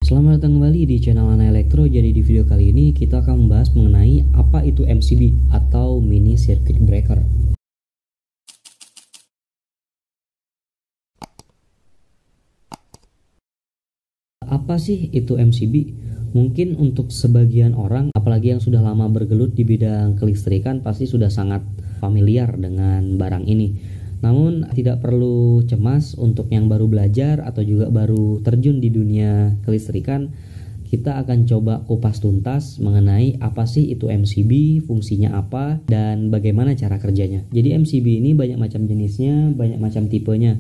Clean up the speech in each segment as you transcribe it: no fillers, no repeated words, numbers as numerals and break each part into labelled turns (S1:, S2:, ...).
S1: Selamat datang kembali di channel Ana Elektro. Jadi di video kali ini kita akan membahas mengenai apa itu MCB atau Mini Circuit Breaker. Apa sih itu MCB? Mungkin untuk sebagian orang, apalagi yang sudah lama bergelut di bidang kelistrikan, pasti sudah sangat familiar dengan barang ini. Namun tidak perlu cemas untuk yang baru belajar atau juga baru terjun di dunia kelistrikan. Kita akan coba kupas tuntas mengenai apa sih itu MCB, fungsinya apa, dan bagaimana cara kerjanya. Jadi MCB ini banyak macam jenisnya, banyak macam tipenya.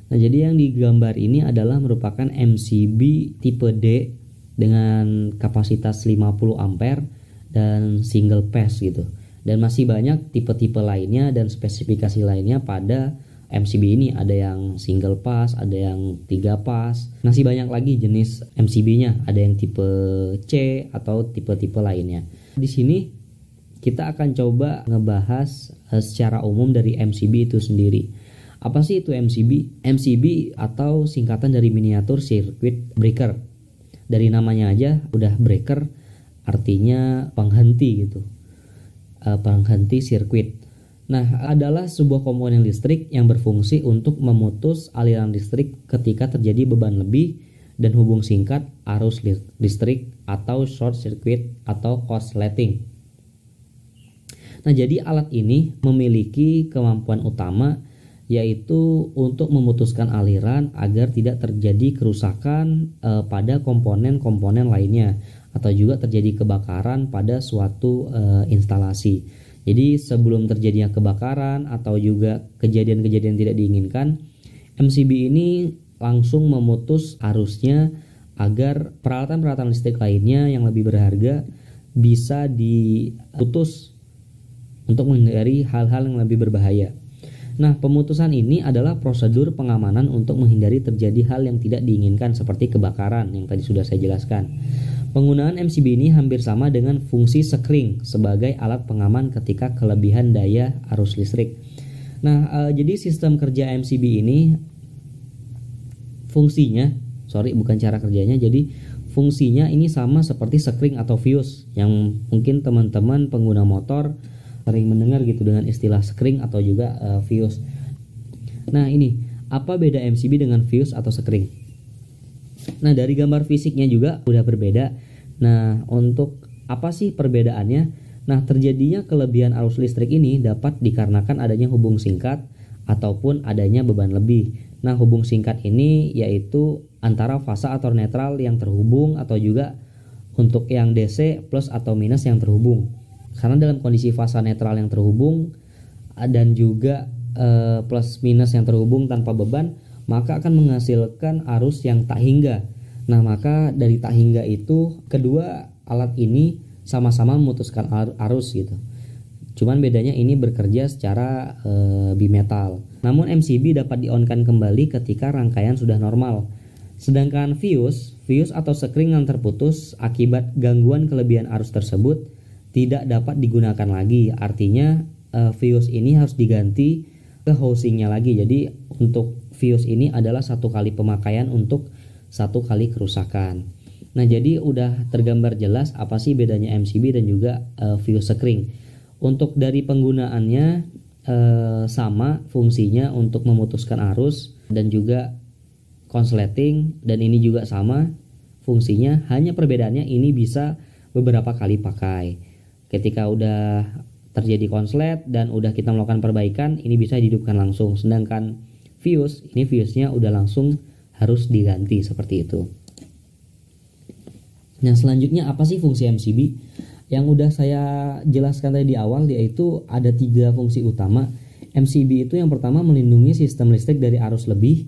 S1: Nah, jadi yang digambar ini adalah merupakan MCB tipe D dengan kapasitas 50 ampere dan single phase gitu. Dan masih banyak tipe-tipe lainnya dan spesifikasi lainnya pada MCB ini. Ada yang single pass, ada yang 3 pass. Masih banyak lagi jenis MCB-nya. Ada yang tipe C atau tipe-tipe lainnya. Di sini kita akan coba ngebahas secara umum dari MCB itu sendiri. Apa sih itu MCB? MCB atau singkatan dari Miniature Circuit Breaker. Dari namanya aja udah breaker, artinya penghenti gitu. Penghenti sirkuit. Nah, adalah sebuah komponen listrik yang berfungsi untuk memutus aliran listrik ketika terjadi beban lebih dan hubung singkat arus listrik atau short circuit atau korsleting. Nah, jadi alat ini memiliki kemampuan utama yaitu untuk memutuskan aliran agar tidak terjadi kerusakan pada komponen-komponen lainnya atau juga terjadi kebakaran pada suatu instalasi. Jadi sebelum terjadinya kebakaran atau juga kejadian-kejadian tidak diinginkan, MCB ini langsung memutus arusnya agar peralatan-peralatan listrik lainnya yang lebih berharga bisa diputus untuk menghindari hal-hal yang lebih berbahaya. Nah, pemutusan ini adalah prosedur pengamanan untuk menghindari terjadi hal yang tidak diinginkan seperti kebakaran yang tadi sudah saya jelaskan. Penggunaan MCB ini hampir sama dengan fungsi sekring sebagai alat pengaman ketika kelebihan daya arus listrik. Nah, jadi sistem kerja MCB ini fungsinya, bukan cara kerjanya. Jadi fungsinya ini sama seperti sekring atau fuse yang mungkin teman-teman pengguna motor sering mendengar gitu dengan istilah sekring atau juga fuse. Nah, ini apa beda MCB dengan fuse atau sekring? Nah, dari gambar fisiknya juga udah berbeda. Nah, untuk apa sih perbedaannya? Nah, terjadinya kelebihan arus listrik ini dapat dikarenakan adanya hubung singkat ataupun adanya beban lebih. Nah, hubung singkat ini yaitu antara fasa atau netral yang terhubung atau juga untuk yang DC plus atau minus yang terhubung. Karena dalam kondisi fasa netral yang terhubung dan juga plus minus yang terhubung tanpa beban, maka akan menghasilkan arus yang tak hingga. Nah, maka dari tak hingga itu kedua alat ini sama-sama memutuskan arus gitu. Cuman bedanya ini bekerja secara bimetal. Namun MCB dapat di-on-kan kembali ketika rangkaian sudah normal. Sedangkan fuse atau sekring yang terputus akibat gangguan kelebihan arus tersebut tidak dapat digunakan lagi. Artinya fuse ini harus diganti ke housingnya lagi. Jadi untuk fuse ini adalah satu kali pemakaian untuk satu kali kerusakan. Nah, jadi udah tergambar jelas apa sih bedanya MCB dan juga fuse sekring. Untuk dari penggunaannya sama fungsinya untuk memutuskan arus dan juga konsleting, dan ini juga sama fungsinya, hanya perbedaannya ini bisa beberapa kali pakai. Ketika udah terjadi konslet dan udah kita melakukan perbaikan, ini bisa dihidupkan langsung. Sedangkan fuse-nya udah langsung harus diganti seperti itu. Nah, selanjutnya apa sih fungsi MCB? Yang udah saya jelaskan tadi di awal, yaitu ada 3 fungsi utama. MCB itu yang pertama melindungi sistem listrik dari arus lebih.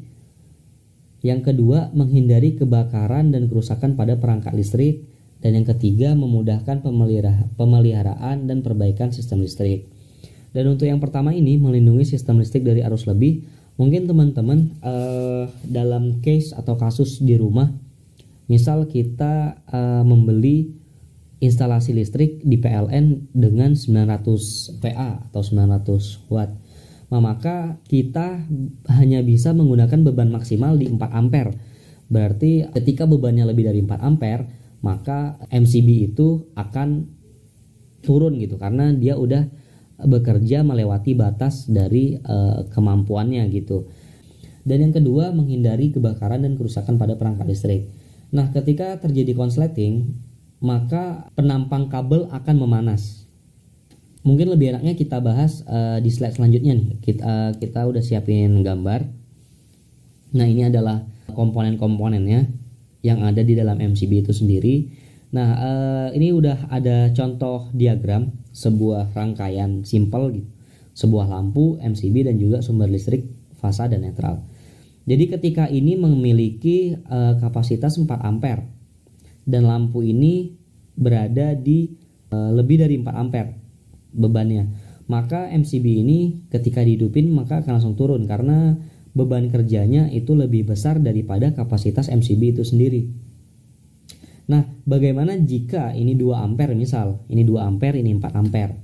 S1: Yang kedua menghindari kebakaran dan kerusakan pada perangkat listrik. Dan yang ketiga memudahkan pemeliharaan dan perbaikan sistem listrik. Dan untuk yang pertama ini melindungi sistem listrik dari arus lebih, mungkin teman-teman dalam case atau kasus di rumah, misal kita membeli instalasi listrik di PLN dengan 900 VA atau 900 watt, maka kita hanya bisa menggunakan beban maksimal di 4 ampere. Berarti ketika bebannya lebih dari 4 ampere, maka MCB itu akan turun gitu, karena dia udah bekerja melewati batas dari kemampuannya gitu. Dan yang kedua, menghindari kebakaran dan kerusakan pada perangkat listrik. Nah, ketika terjadi konsleting, maka penampang kabel akan memanas. Mungkin lebih enaknya kita bahas di slide selanjutnya nih. Kita udah siapin gambar. Nah, ini adalah komponen-komponennya yang ada di dalam MCB itu sendiri. Nah, ini udah ada contoh diagram sebuah rangkaian simple gitu. Sebuah lampu, MCB, dan juga sumber listrik fasa dan netral. Jadi ketika ini memiliki kapasitas 4 ampere dan lampu ini berada di lebih dari 4 ampere bebannya, maka MCB ini ketika dihidupin maka akan langsung turun karena beban kerjanya itu lebih besar daripada kapasitas MCB itu sendiri. Nah, bagaimana jika ini 2 ampere misal, ini 2 ampere, ini 4 ampere.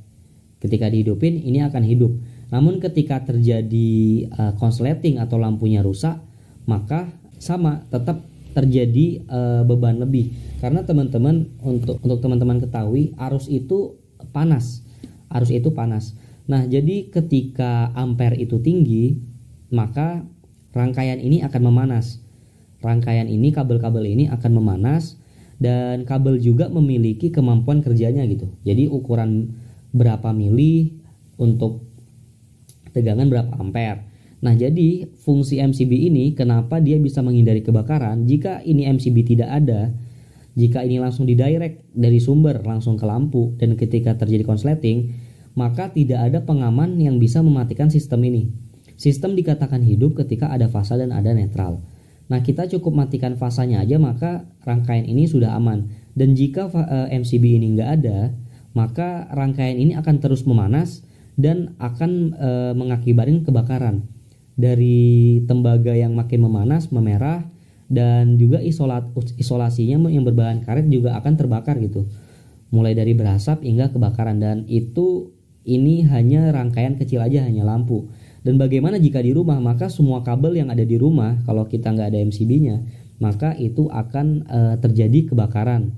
S1: Ketika dihidupin ini akan hidup. Namun ketika terjadi konsleting atau lampunya rusak, maka sama tetap terjadi beban lebih. Karena teman-teman untuk teman-teman ketahui, arus itu panas. Nah, jadi ketika ampere itu tinggi, maka rangkaian ini akan memanas. Rangkaian ini, kabel-kabel ini akan memanas, dan kabel juga memiliki kemampuan kerjanya gitu. Jadi ukuran berapa mili untuk tegangan berapa ampere. Nah, jadi fungsi MCB ini kenapa dia bisa menghindari kebakaran? Jika ini MCB tidak ada, jika ini langsung didirect dari sumber langsung ke lampu, dan ketika terjadi konsleting, maka tidak ada pengaman yang bisa mematikan sistem ini. Sistem dikatakan hidup ketika ada fasa dan ada netral. Nah, kita cukup matikan fasanya aja maka rangkaian ini sudah aman. Dan jika MCB ini nggak ada, maka rangkaian ini akan terus memanas dan akan mengakibatkan kebakaran. Dari tembaga yang makin memanas, memerah, dan juga isolasinya yang berbahan karet juga akan terbakar gitu. Mulai dari berasap hingga kebakaran, dan ini hanya rangkaian kecil aja, hanya lampu. Dan bagaimana jika di rumah? Maka semua kabel yang ada di rumah, kalau kita nggak ada MCB-nya, maka itu akan terjadi kebakaran.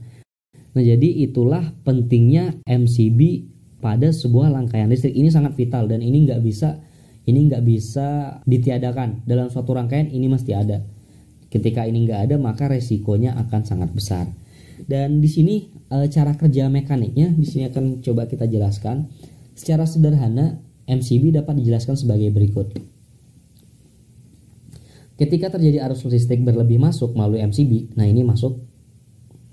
S1: Nah, jadi itulah pentingnya MCB pada sebuah rangkaian listrik. Ini sangat vital dan ini nggak bisa ditiadakan. Dalam suatu rangkaian ini mesti ada. Ketika ini nggak ada, maka resikonya akan sangat besar. Dan di sini cara kerja mekaniknya di sini akan coba kita jelaskan. Secara sederhana, MCB dapat dijelaskan sebagai berikut. Ketika terjadi arus listrik berlebih masuk melalui MCB, nah ini masuk.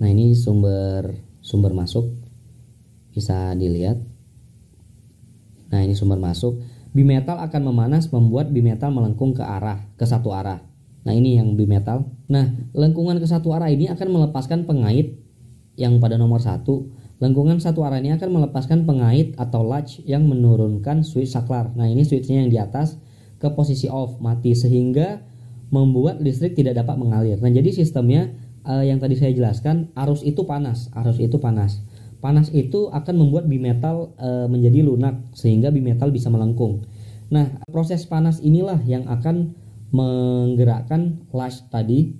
S1: Nah, ini sumber masuk. Bisa dilihat. Nah, ini sumber masuk. Bimetal akan memanas membuat bimetal melengkung ke satu arah. Nah, ini yang bimetal. Nah, lengkungan ke satu arah ini akan melepaskan pengait yang pada nomor 1. Lengkungan satu arah ini akan melepaskan pengait atau latch yang menurunkan switch saklar. Nah, ini switchnya yang di atas ke posisi off, mati, sehingga membuat listrik tidak dapat mengalir. Nah, jadi sistemnya yang tadi saya jelaskan, arus itu panas. Panas itu akan membuat bimetal menjadi lunak sehingga bimetal bisa melengkung. Nah, proses panas inilah yang akan menggerakkan latch tadi.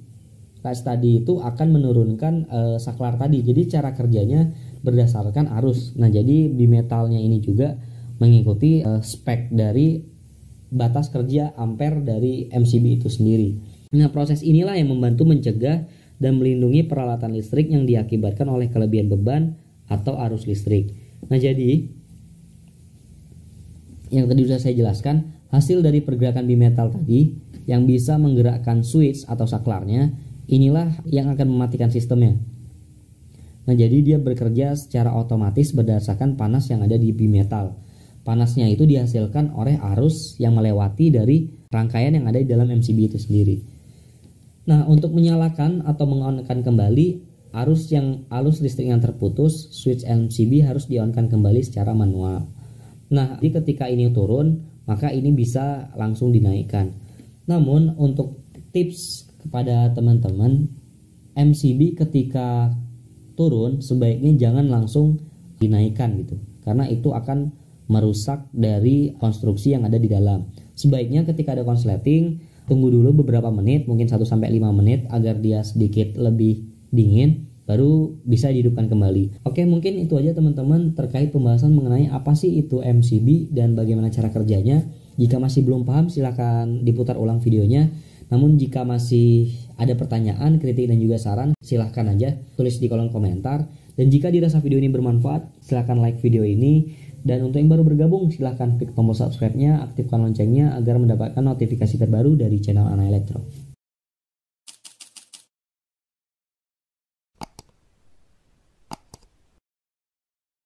S1: Latch tadi itu akan menurunkan saklar tadi. Jadi cara kerjanya berdasarkan arus. Nah, jadi bimetalnya ini juga mengikuti spek dari batas kerja ampere dari MCB itu sendiri. Nah, proses inilah yang membantu mencegah dan melindungi peralatan listrik yang diakibatkan oleh kelebihan beban atau arus listrik. Nah, jadi yang tadi sudah saya jelaskan, hasil dari pergerakan bimetal tadi yang bisa menggerakkan switch atau saklarnya, inilah yang akan mematikan sistemnya. Nah, jadi dia bekerja secara otomatis berdasarkan panas yang ada di bimetal. Panasnya itu dihasilkan oleh arus yang melewati dari rangkaian yang ada di dalam MCB itu sendiri. Nah, untuk menyalakan atau mengonkan kembali arus listrik yang terputus, switch MCB harus di-on-kan kembali secara manual. Nah, jadi ketika ini turun, maka ini bisa langsung dinaikkan. Namun, untuk tips kepada teman-teman, MCB ketika turun sebaiknya jangan langsung dinaikkan gitu, karena itu akan merusak dari konstruksi yang ada di dalam. Sebaiknya ketika ada konsleting, Tunggu dulu beberapa menit, mungkin 1-5 menit agar dia sedikit lebih dingin, baru bisa dihidupkan kembali. Oke, mungkin itu aja teman-teman terkait pembahasan mengenai apa sih itu MCB dan bagaimana cara kerjanya. Jika masih belum paham silahkan diputar ulang videonya. Namun jika masih ada pertanyaan, kritik dan juga saran, silahkan aja tulis di kolom komentar. Dan jika dirasa video ini bermanfaat, silahkan like video ini. Dan untuk yang baru bergabung, silahkan klik tombol subscribe-nya, aktifkan loncengnya agar mendapatkan notifikasi terbaru dari channel Ana Elektro.